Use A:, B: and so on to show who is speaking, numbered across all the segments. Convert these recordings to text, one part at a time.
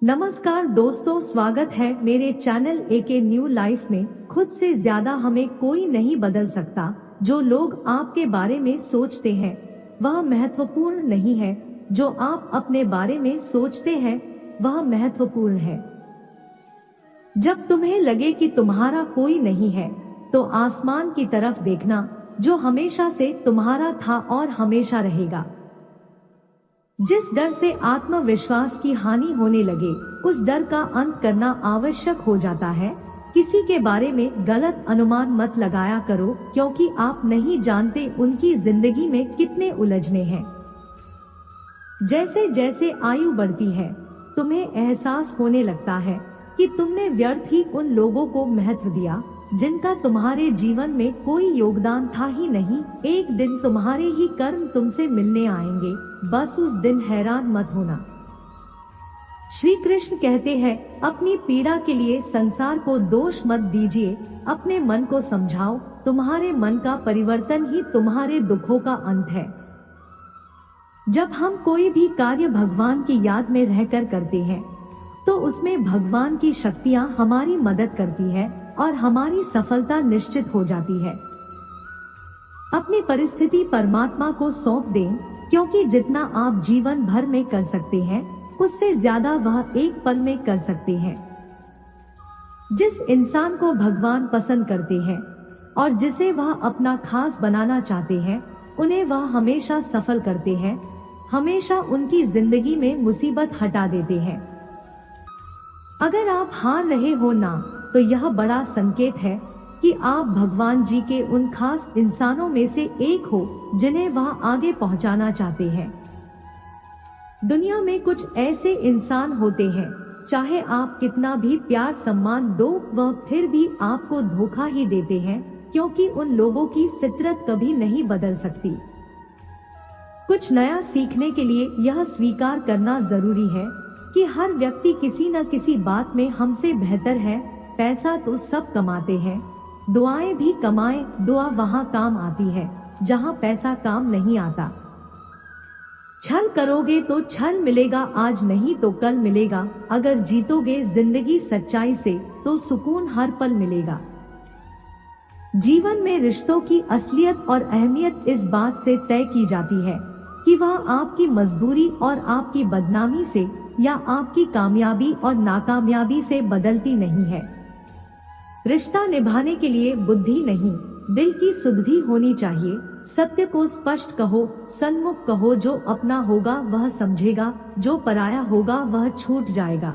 A: नमस्कार दोस्तों, स्वागत है मेरे चैनल एके न्यू लाइफ में। खुद से ज्यादा हमें कोई नहीं बदल सकता। जो लोग आपके बारे में सोचते हैं वह महत्वपूर्ण नहीं है, जो आप अपने बारे में सोचते हैं वह महत्वपूर्ण है। जब तुम्हें लगे कि तुम्हारा कोई नहीं है तो आसमान की तरफ देखना, जो हमेशा से तुम्हारा था और हमेशा रहेगा। जिस डर से आत्मविश्वास की हानि होने लगे, उस डर का अंत करना आवश्यक हो जाता है। किसी के बारे में गलत अनुमान मत लगाया करो, क्योंकि आप नहीं जानते उनकी जिंदगी में कितने उलझने हैं। जैसे जैसे आयु बढ़ती है, तुम्हें एहसास होने लगता है कि तुमने व्यर्थ ही उन लोगों को महत्व दिया जिनका तुम्हारे जीवन में कोई योगदान था ही नहीं। एक दिन तुम्हारे ही कर्म तुमसे मिलने आएंगे, बस उस दिन हैरान मत होना। श्री कृष्ण कहते हैं, अपनी पीड़ा के लिए संसार को दोष मत दीजिए, अपने मन को समझाओ। तुम्हारे मन का परिवर्तन ही तुम्हारे दुखों का अंत है। जब हम कोई भी कार्य भगवान की याद में रहकर करते हैं तो उसमें भगवान की शक्तियाँ हमारी मदद करती है और हमारी सफलता निश्चित हो जाती है। अपनी परिस्थिति परमात्मा को सौंप दें, क्योंकि जितना आप जीवन भर में कर सकते हैं उससे ज्यादा वह एक पल में कर सकते हैं। जिस इंसान को भगवान पसंद करते हैं और जिसे वह अपना खास बनाना चाहते हैं, उन्हें वह हमेशा सफल करते हैं, हमेशा उनकी जिंदगी में मुसीबत हटा देते हैं। अगर आप हार रहे हो ना, तो यह बड़ा संकेत है कि आप भगवान जी के उन खास इंसानों में से एक हो जिन्हें वह आगे पहुंचाना चाहते हैं। दुनिया में कुछ ऐसे इंसान होते हैं, चाहे आप कितना भी प्यार सम्मान दो, वह फिर भी आपको धोखा ही देते हैं, क्योंकि उन लोगों की फितरत कभी नहीं बदल सकती। कुछ नया सीखने के लिए यह स्वीकार करना जरूरी है कि हर व्यक्ति किसी न किसी बात में हमसे बेहतर है। पैसा तो सब कमाते हैं, दुआएं भी कमाएं, दुआ वहाँ काम आती है जहाँ पैसा काम नहीं आता। छल करोगे तो छल मिलेगा, आज नहीं तो कल मिलेगा। अगर जीतोगे जिंदगी सच्चाई से तो सुकून हर पल मिलेगा। जीवन में रिश्तों की असलियत और अहमियत इस बात से तय की जाती है कि वह आपकी मजबूरी और आपकी बदनामी से या आपकी कामयाबी और नाकामयाबी से बदलती नहीं है। रिश्ता निभाने के लिए बुद्धि नहीं, दिल की सुधि होनी चाहिए। सत्य को स्पष्ट कहो, सन्मुख कहो। जो अपना होगा वह समझेगा, जो पराया होगा वह छूट जाएगा।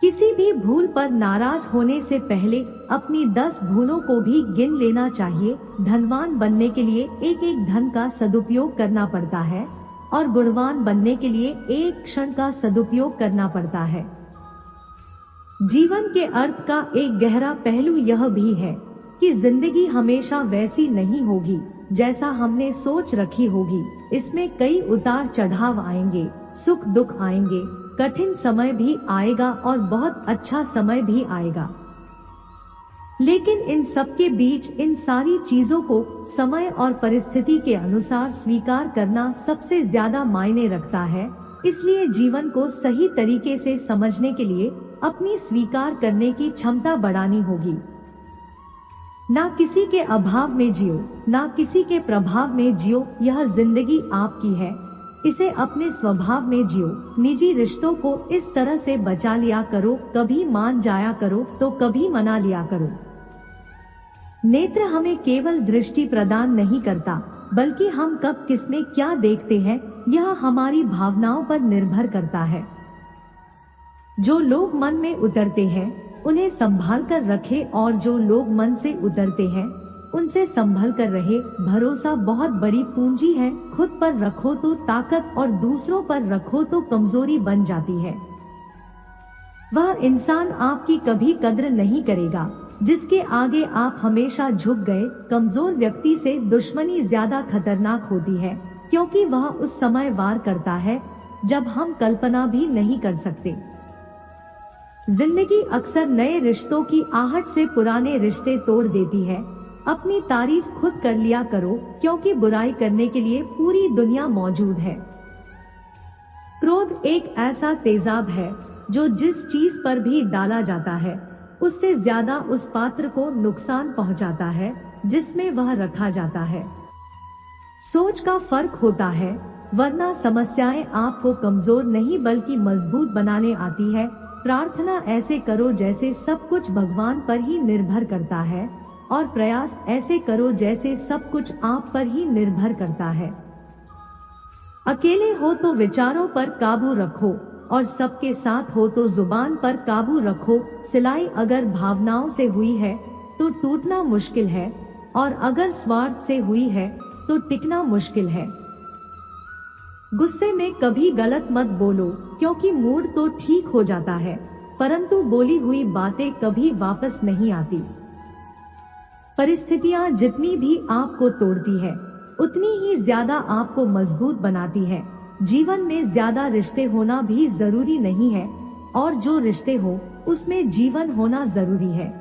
A: किसी भी भूल पर नाराज होने से पहले अपनी 10 भूलों को भी गिन लेना चाहिए। धनवान बनने के लिए एक एक धन का सदुपयोग करना पड़ता है और गुणवान बनने के लिए एक क्षण का सदुपयोग करना पड़ता है। जीवन के अर्थ का एक गहरा पहलू यह भी है कि जिंदगी हमेशा वैसी नहीं होगी जैसा हमने सोच रखी होगी। इसमें कई उतार चढ़ाव आएंगे, सुख दुख आएंगे, कठिन समय भी आएगा और बहुत अच्छा समय भी आएगा। लेकिन इन सब के बीच इन सारी चीजों को समय और परिस्थिति के अनुसार स्वीकार करना सबसे ज्यादा मायने रखता है। इसलिए जीवन को सही तरीके से समझने के लिए अपनी स्वीकार करने की क्षमता बढ़ानी होगी। ना किसी के अभाव में जियो, ना किसी के प्रभाव में जियो। यह जिंदगी आपकी है, इसे अपने स्वभाव में जियो। निजी रिश्तों को इस तरह से बचा लिया करो, कभी मान जाया करो तो कभी मना लिया करो। नेत्र हमें केवल दृष्टि प्रदान नहीं करता, बल्कि हम कब किसमें क्या देखते हैं यह हमारी भावनाओं पर निर्भर करता है। जो लोग मन में उतरते हैं उन्हें संभाल कर रखे, और जो लोग मन से उतरते हैं उनसे संभल कर रहे। भरोसा बहुत बड़ी पूंजी है, खुद पर रखो तो ताकत और दूसरों पर रखो तो कमजोरी बन जाती है। वह इंसान आपकी कभी कद्र नहीं करेगा जिसके आगे आप हमेशा झुक गए। कमजोर व्यक्ति से दुश्मनी ज्यादा खतरनाक होती है, क्योंकि वह उस समय वार करता है जब हम कल्पना भी नहीं कर सकते। जिंदगी अक्सर नए रिश्तों की आहट से पुराने रिश्ते तोड़ देती है। अपनी तारीफ खुद कर लिया करो, क्योंकि बुराई करने के लिए पूरी दुनिया मौजूद है। क्रोध एक ऐसा तेजाब है जो जिस चीज पर भी डाला जाता है उससे ज्यादा उस पात्र को नुकसान पहुंचाता है जिसमें वह रखा जाता है। सोच का फर्क होता है, वरना समस्याएं आपको कमजोर नहीं बल्कि मजबूत बनाने आती है। प्रार्थना ऐसे करो जैसे सब कुछ भगवान पर ही निर्भर करता है, और प्रयास ऐसे करो जैसे सब कुछ आप पर ही निर्भर करता है। अकेले हो तो विचारों पर काबू रखो, और सबके साथ हो तो जुबान पर काबू रखो। सिलाई अगर भावनाओं से हुई है तो टूटना मुश्किल है, और अगर स्वार्थ से हुई है तो टिकना मुश्किल है। गुस्से में कभी गलत मत बोलो, क्योंकि मूड तो ठीक हो जाता है, परंतु बोली हुई बातें कभी वापस नहीं आती। परिस्थितियां जितनी भी आपको तोड़ती है, उतनी ही ज्यादा आपको मजबूत बनाती है। जीवन में ज्यादा रिश्ते होना भी जरूरी नहीं है, और जो रिश्ते हो उसमें जीवन होना जरूरी है।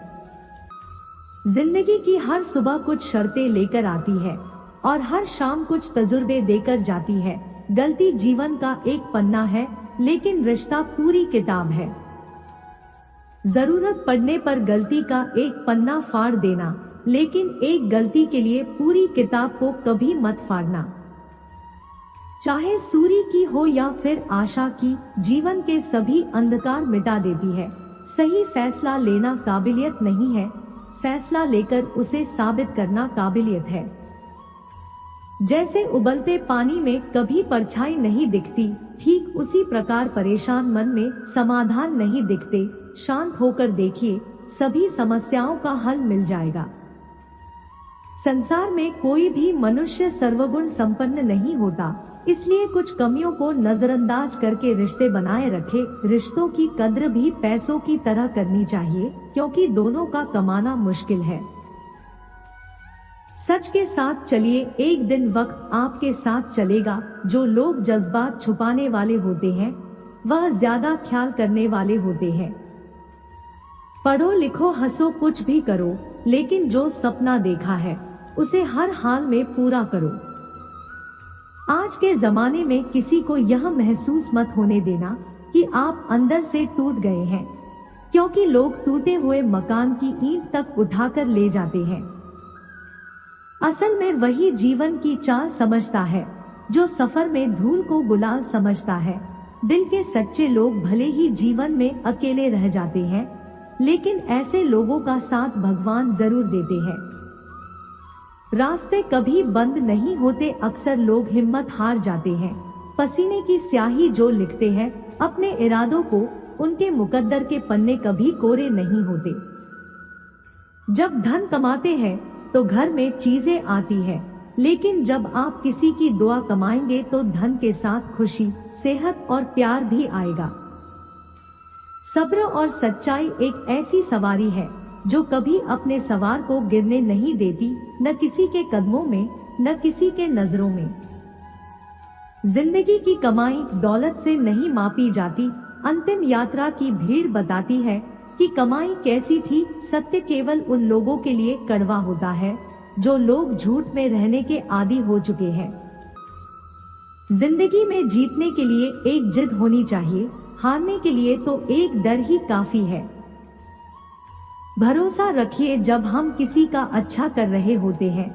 A: जिंदगी की हर सुबह कुछ शर्तें लेकर आती है, और हर शाम कुछ तजुर्बे देकर जाती है। गलती जीवन का एक पन्ना है, लेकिन रिश्ता पूरी किताब है। जरूरत पड़ने पर गलती का एक पन्ना फाड़ देना, लेकिन एक गलती के लिए पूरी किताब को कभी मत फाड़ना। चाहे सूर्य की हो या फिर आशा की, जीवन के सभी अंधकार मिटा देती है। सही फैसला लेना काबिलियत नहीं है, फैसला लेकर उसे साबित करना काबिलियत है। जैसे उबलते पानी में कभी परछाई नहीं दिखती, ठीक उसी प्रकार परेशान मन में समाधान नहीं दिखते। शांत होकर देखिए, सभी समस्याओं का हल मिल जाएगा। संसार में कोई भी मनुष्य सर्वगुण संपन्न नहीं होता, इसलिए कुछ कमियों को नजरअंदाज करके रिश्ते बनाए रखे। रिश्तों की कद्र भी पैसों की तरह करनी चाहिए, क्योंकि दोनों का कमाना मुश्किल है। सच के साथ चलिए, एक दिन वक्त आपके साथ चलेगा। जो लोग जज्बात छुपाने वाले होते हैं, वह ज्यादा ख्याल करने वाले होते हैं। पढ़ो लिखो हंसो कुछ भी करो, लेकिन जो सपना देखा है उसे हर हाल में पूरा करो। आज के जमाने में किसी को यह महसूस मत होने देना कि आप अंदर से टूट गए हैं, क्योंकि लोग टूटे हुए मकान की ईंट तक उठाकर ले जाते हैं। असल में वही जीवन की चाल समझता है जो सफर में धूल को गुलाल समझता है। दिल के सच्चे लोग भले ही जीवन में अकेले रह जाते हैं, लेकिन ऐसे लोगों का साथ भगवान जरूर देते हैं। रास्ते कभी बंद नहीं होते, अक्सर लोग हिम्मत हार जाते हैं। पसीने की स्याही जो लिखते हैं अपने इरादों को, उनके मुकद्दर के पन्ने कभी कोरे नहीं होते। जब धन कमाते हैं तो घर में चीजें आती है, लेकिन जब आप किसी की दुआ कमाएंगे तो धन के साथ खुशी, सेहत और प्यार भी आएगा। सब्र और सच्चाई एक ऐसी सवारी है जो कभी अपने सवार को गिरने नहीं देती, न किसी के कदमों में, न किसी के नजरों में। जिंदगी की कमाई दौलत से नहीं मापी जाती। अंतिम यात्रा की भीड़ बताती है कि कमाई कैसी थी। सत्य केवल उन लोगों के लिए कड़वा होता है जो लोग झूठ में रहने के आदी हो चुके हैं। जिंदगी में जीतने के लिए एक जिद होनी चाहिए, हारने के लिए तो एक डर ही काफी है। भरोसा रखिए, जब हम किसी का अच्छा कर रहे होते हैं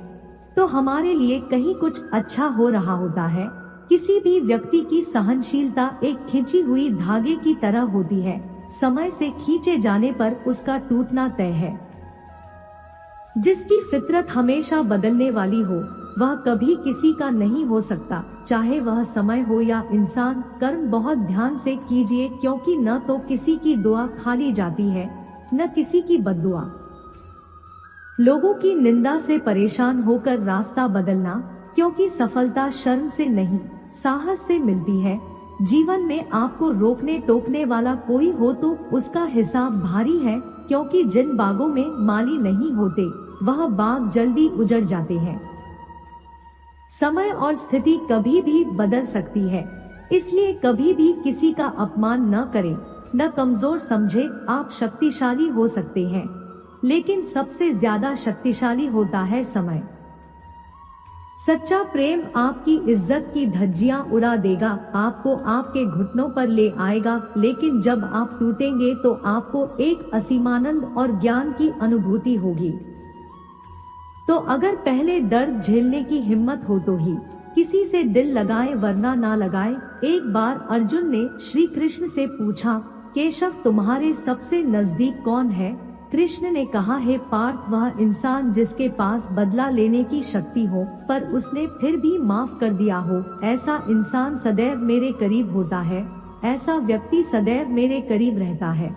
A: तो हमारे लिए कहीं कुछ अच्छा हो रहा होता है। किसी भी व्यक्ति की सहनशीलता एक खींची हुई धागे की तरह होती है, समय से खींचे जाने पर उसका टूटना तय है। जिसकी फितरत हमेशा बदलने वाली हो, वह कभी किसी का नहीं हो सकता, चाहे वह समय हो या इंसान। कर्म बहुत ध्यान से कीजिए, क्योंकि न तो किसी की दुआ खाली जाती है, न किसी की बद्दुआ। लोगों की निंदा से परेशान होकर रास्ता बदलना, क्योंकि सफलता शर्म से नहीं, साहस से मिलती है। जीवन में आपको रोकने टोकने वाला कोई हो तो उसका हिसाब भारी है, क्योंकि जिन बागों में माली नहीं होते, वह बाग जल्दी उजड़ जाते हैं। समय और स्थिति कभी भी बदल सकती है, इसलिए कभी भी किसी का अपमान न करें, न कमजोर समझे। आप शक्तिशाली हो सकते हैं, लेकिन सबसे ज्यादा शक्तिशाली होता है समय। सच्चा प्रेम आपकी इज्जत की धज्जियां उड़ा देगा, आपको आपके घुटनों पर ले आएगा, लेकिन जब आप टूटेंगे तो आपको एक असीमानंद और ज्ञान की अनुभूति होगी। तो अगर पहले दर्द झेलने की हिम्मत हो तो ही किसी से दिल लगाए, वरना ना लगाए। एक बार अर्जुन ने श्री कृष्ण से पूछा, केशव तुम्हारे सबसे नजदीक कौन है? कृष्ण ने कहा, हे पार्थ, वह इंसान जिसके पास बदला लेने की शक्ति हो पर उसने फिर भी माफ कर दिया हो, ऐसा इंसान सदैव मेरे करीब होता है, ऐसा व्यक्ति सदैव मेरे करीब रहता है।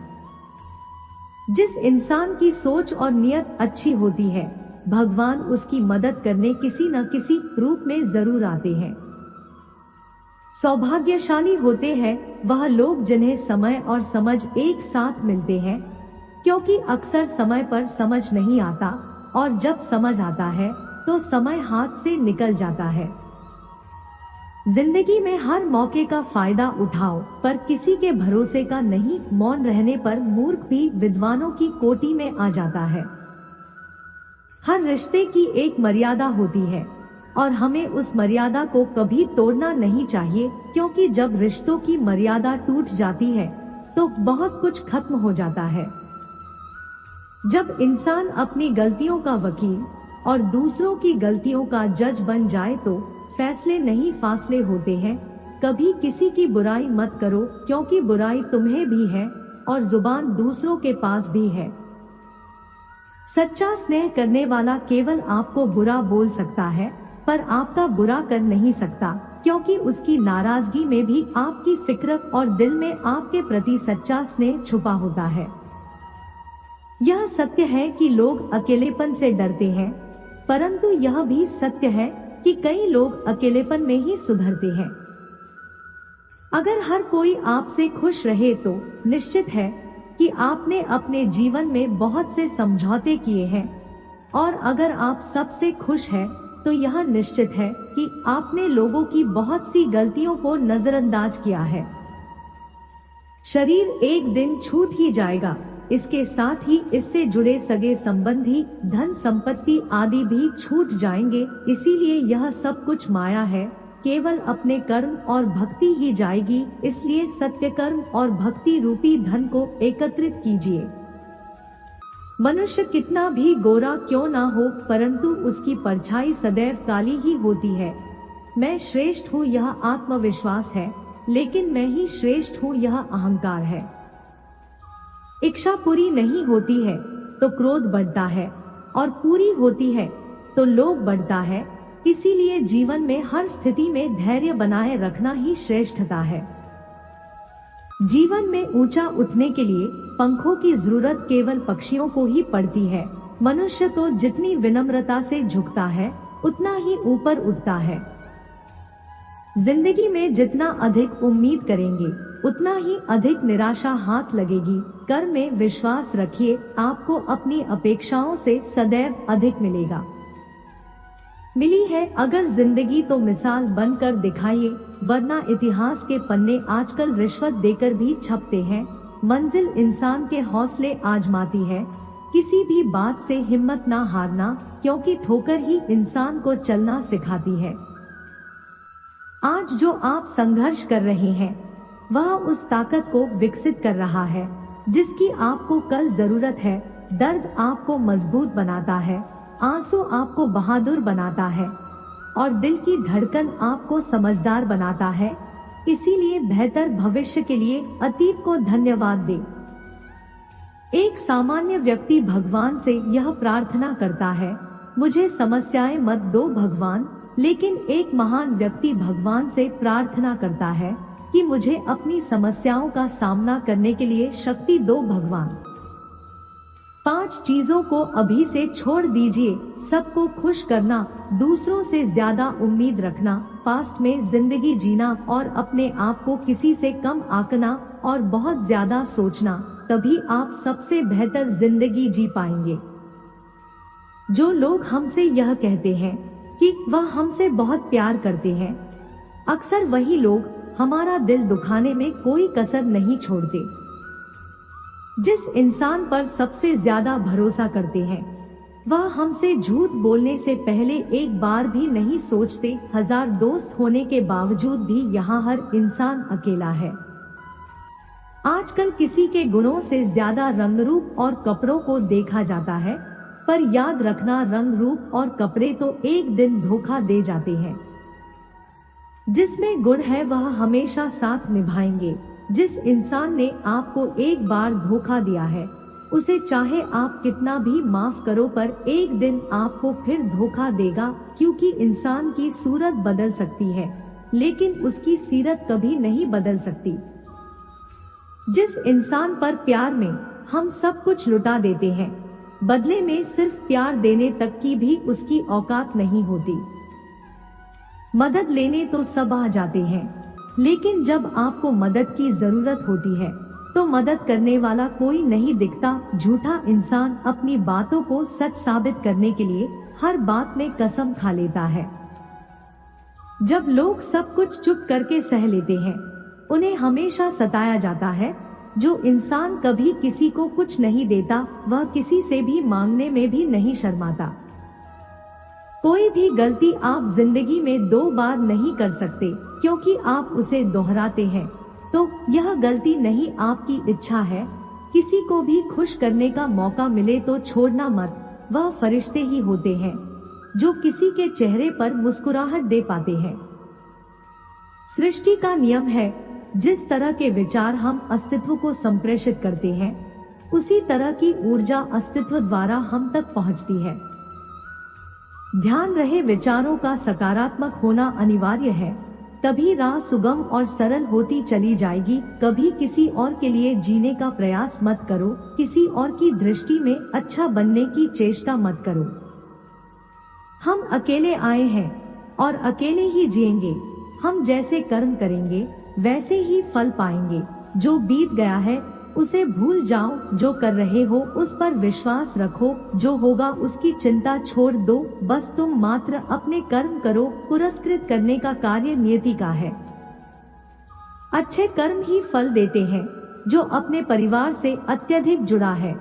A: जिस इंसान की सोच और नियत अच्छी होती है, भगवान उसकी मदद करने किसी न किसी रूप में जरूर आते हैं। सौभाग्यशाली होते हैं वह लोग जिन्हें समय और समझ एक साथ मिलते हैं, क्योंकि अक्सर समय पर समझ नहीं आता और जब समझ आता है तो समय हाथ से निकल जाता है। जिंदगी में हर मौके का फायदा उठाओ, पर किसी के भरोसे का नहीं। मौन रहने पर मूर्ख भी विद्वानों की कोटि में आ जाता है। हर रिश्ते की एक मर्यादा होती है और हमें उस मर्यादा को कभी तोड़ना नहीं चाहिए, क्योंकि जब रिश्तों की मर्यादा टूट जाती है तो बहुत कुछ खत्म हो जाता है। जब इंसान अपनी गलतियों का वकील और दूसरों की गलतियों का जज बन जाए तो फैसले नहीं फासले होते हैं। कभी किसी की बुराई मत करो, क्योंकि बुराई तुम्हें भी है और जुबान दूसरों के पास भी है। सच्चा स्नेह करने वाला केवल आपको बुरा बोल सकता है, पर आपका बुरा कर नहीं सकता, क्योंकि उसकी नाराजगी में भी आपकी फिक्र और दिल में आपके प्रति सच्चा स्नेह छुपा होता है। यह सत्य है कि लोग अकेलेपन से डरते हैं, परंतु यह भी सत्य है कि कई लोग अकेलेपन में ही सुधरते हैं। अगर हर कोई आपसे खुश रहे तो निश्चित है कि आपने अपने जीवन में बहुत से समझौते किए हैं, और अगर आप सबसे खुश हैं तो यह निश्चित है कि आपने लोगों की बहुत सी गलतियों को नजरअंदाज किया है। शरीर एक दिन छूट ही जाएगा, इसके साथ ही इससे जुड़े सगे संबंधी, धन संपत्ति आदि भी छूट जाएंगे। इसीलिए यह सब कुछ माया है, केवल अपने कर्म और भक्ति ही जाएगी। इसलिए सत्य कर्म और भक्ति रूपी धन को एकत्रित कीजिए। मनुष्य कितना भी गोरा क्यों ना हो, परंतु उसकी परछाई सदैव काली ही होती है। मैं श्रेष्ठ हूँ यह आत्मविश्वास है, लेकिन मैं ही श्रेष्ठ हूँ यह अहंकार है। इच्छा पूरी नहीं होती है तो क्रोध बढ़ता है, और पूरी होती है तो लोभ बढ़ता है। इसीलिए जीवन में हर स्थिति में धैर्य बनाए रखना ही श्रेष्ठता है। जीवन में ऊंचा उठने के लिए पंखों की जरूरत केवल पक्षियों को ही पड़ती है। मनुष्य तो जितनी विनम्रता से झुकता है उतना ही ऊपर उठता है। जिंदगी में जितना अधिक उम्मीद करेंगे उतना ही अधिक निराशा हाथ लगेगी। कर्म में विश्वास रखिए, आपको अपनी अपेक्षाओं से सदैव अधिक मिलेगा। मिली है अगर जिंदगी तो मिसाल बनकर दिखाइए, वरना इतिहास के पन्ने आजकल रिश्वत देकर भी छपते हैं। मंजिल इंसान के हौसले आजमाती है, किसी भी बात से हिम्मत ना हारना, क्योंकि ठोकर ही इंसान को चलना सिखाती है। आज जो आप संघर्ष कर रहे हैं वह उस ताकत को विकसित कर रहा है जिसकी आपको कल जरूरत है। दर्द आपको मजबूत बनाता है, आंसू आपको बहादुर बनाता है, और दिल की धड़कन आपको समझदार बनाता है। इसीलिए बेहतर भविष्य के लिए अतीत को धन्यवाद दे। एक सामान्य व्यक्ति भगवान से यह प्रार्थना करता है, मुझे समस्याएं मत दो भगवान, लेकिन एक महान व्यक्ति भगवान से प्रार्थना करता है कि मुझे अपनी समस्याओं का सामना करने के लिए शक्ति दो भगवान। 5 चीजों को अभी से छोड़ दीजिए, सबको खुश करना, दूसरों से ज्यादा उम्मीद रखना, पास्ट में जिंदगी जीना और अपने आप को किसी से कम आंकना और बहुत ज्यादा सोचना, तभी आप सबसे बेहतर जिंदगी जी पाएंगे। जो लोग हमसे यह कहते हैं कि वह हमसे बहुत प्यार करते हैं, अक्सर वही लोग हमारा दिल दुखाने में कोई कसर नहीं छोड़ते। जिस इंसान पर सबसे ज्यादा भरोसा करते हैं वह हमसे झूठ बोलने से पहले एक बार भी नहीं सोचते। 1000 दोस्त होने के बावजूद भी यहाँ हर इंसान अकेला है। आजकल किसी के गुणों से ज्यादा रंग रूप और कपड़ों को देखा जाता है, पर याद रखना रंग रूप और कपड़े तो एक दिन धोखा दे जाते हैं। जिसमें गुण है वह हमेशा साथ निभाएंगे। जिस इंसान ने आपको एक बार धोखा दिया है, उसे चाहे आप कितना भी माफ करो पर एक दिन आपको फिर धोखा देगा, क्योंकि इंसान की सूरत बदल सकती है लेकिन उसकी सीरत कभी नहीं बदल सकती। जिस इंसान पर प्यार में हम सब कुछ लुटा देते हैं, बदले में सिर्फ प्यार देने तक की भी उसकी औकात नहीं होती। मदद लेने तो सब आ जाते हैं, लेकिन जब आपको मदद की जरूरत होती है तो मदद करने वाला कोई नहीं दिखता। झूठा इंसान अपनी बातों को सच साबित करने के लिए हर बात में कसम खा लेता है। जब लोग सब कुछ चुप करके सह लेते हैं, उन्हें हमेशा सताया जाता है। जो इंसान कभी किसी को कुछ नहीं देता, वह किसी से भी मांगने में भी नहीं शर्माता। कोई भी गलती आप जिंदगी में 2 बार नहीं कर सकते, क्योंकि आप उसे दोहराते हैं तो यह गलती नहीं आपकी इच्छा है। किसी को भी खुश करने का मौका मिले तो छोड़ना मत। वह फरिश्ते ही होते हैं जो किसी के चेहरे पर मुस्कुराहट दे पाते हैं। सृष्टि का नियम है, जिस तरह के विचार हम अस्तित्व को संप्रेषित करते हैं, उसी तरह की ऊर्जा अस्तित्व द्वारा हम तक पहुंचती है। ध्यान रहे, विचारों का सकारात्मक होना अनिवार्य है, तभी राह सुगम और सरल होती चली जाएगी। कभी किसी और के लिए जीने का प्रयास मत करो, किसी और की दृष्टि में अच्छा बनने की चेष्टा मत करो। हम अकेले आए हैं और अकेले ही जिएंगे। हम जैसे कर्म करेंगे वैसे ही फल पाएंगे। जो बीत गया है उसे भूल जाओ, जो कर रहे हो उस पर विश्वास रखो, जो होगा उसकी चिंता छोड़ दो। बस तुम मात्र अपने कर्म करो, पुरस्कृत करने का कार्य नियति का है। अच्छे कर्म ही फल देते हैं। जो अपने परिवार से अत्यधिक जुड़ा है,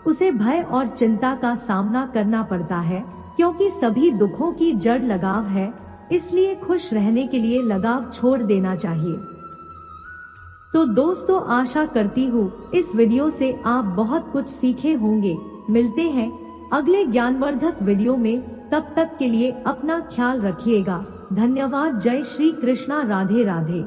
A: उसे भय और चिंता का सामना करना पड़ता है, क्योंकि सभी दुखों की जड़ लगाव है। इसलिए खुश रहने के लिए लगाव छोड़ देना चाहिए। तो दोस्तों, आशा करती हूँ इस वीडियो से आप बहुत कुछ सीखे होंगे। मिलते हैं अगले ज्ञानवर्धक वीडियो में, तब तक के लिए अपना ख्याल रखिएगा। धन्यवाद। जय श्री कृष्णा। राधे राधे।